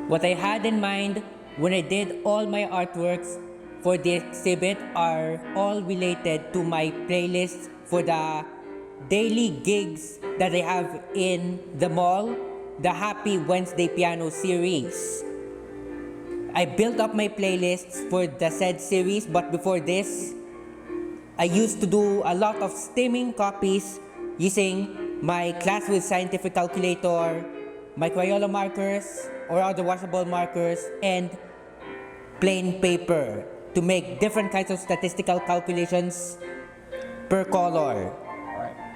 What I had in mind when I did all my artworks for the exhibit are all related to my playlists for the daily gigs that I have in the mall, the Happy Wednesday Piano series. I built up my playlists for the said series, but before this, I used to do a lot of stimming copies using my class with scientific calculator, my Crayola markers or other washable markers, and plain paper to make different kinds of statistical calculations per color.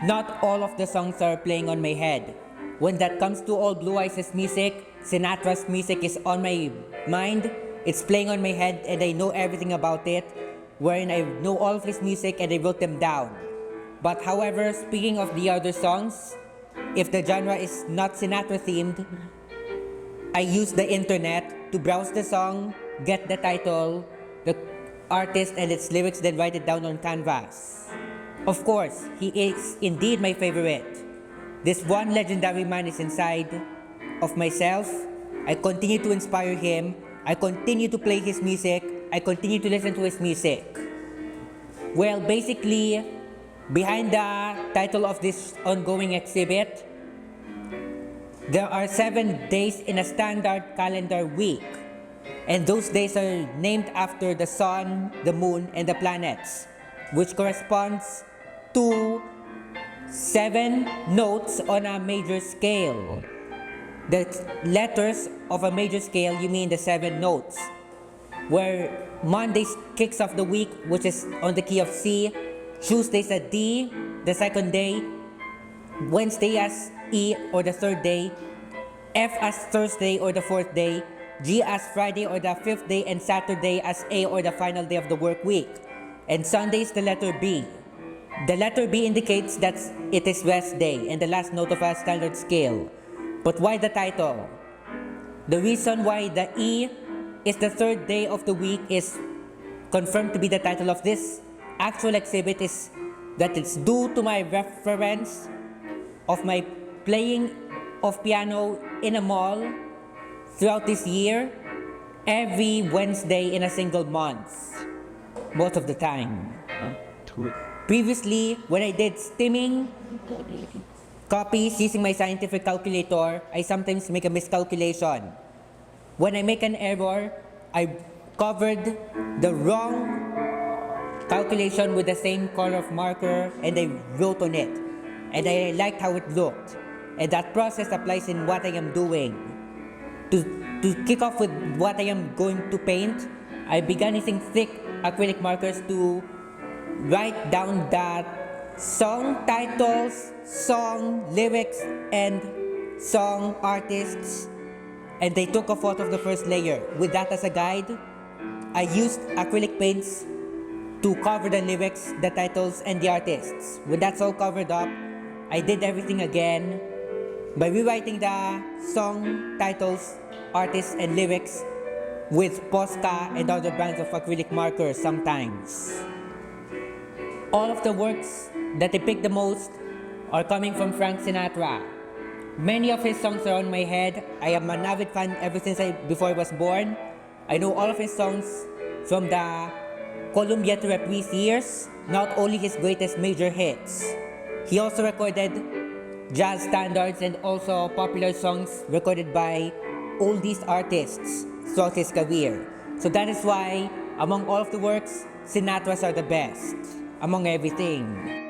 Not all of the songs are playing on my head. When that comes to All Blue Eyes' music, Sinatra's music is on my mind, it's playing on my head, and I know everything about it, wherein I know all of his music and I wrote them down. But however, speaking of the other songs, if the genre is not Sinatra themed, I use the internet to browse the song, get the title, the artist and its lyrics, then write it down on canvas. Of course, he is indeed my favorite. This one legendary man is inside of myself. I continue to inspire him. I continue to play his music. I continue to listen to his music. Well, basically, behind the title of this ongoing exhibit, there are 7 days in a standard calendar week. And those days are named after the sun, the moon, and the planets, which corresponds to 7 notes on a major scale. The letters of a major scale, you mean the 7 notes, where Monday kicks off the week, which is on the key of C, Tuesday's a D, the second day, Wednesday as E or the third day, F as Thursday or the fourth day, G as Friday or the fifth day, and Saturday as A or the final day of the work week. And Sunday is the letter B. The letter B indicates that it is rest day and the last note of a standard scale. But why the title? The reason why the E is the third day of the week is confirmed to be the title of this actual exhibit is that it's due to my reference of my playing of piano in a mall throughout this year, every Wednesday in a single month, most of the time. Previously, when I did stimming copies using my scientific calculator, I sometimes make a miscalculation. When I make an error, I covered the wrong calculation with the same color of marker and I wrote on it. And I liked how it looked. And that process applies in what I am doing. To kick off with what I am going to paint, I began using thick acrylic markers to write down the song titles, song lyrics, and song artists, and they took a photo of the first layer. With that as a guide, I used acrylic paints to cover the lyrics, the titles, and the artists. When that's all covered up, I did everything again by rewriting the song titles, artists, and lyrics with Posca and other brands of acrylic markers sometimes. All of the works that I picked the most are coming from Frank Sinatra. Many of his songs are on my head. I am an avid fan ever since before I was born. I know all of his songs from the Columbia to Reprise years, not only his greatest major hits. He also recorded jazz standards and also popular songs recorded by oldies artists throughout his career. So that is why, among all of the works, Sinatra's are the best, among everything.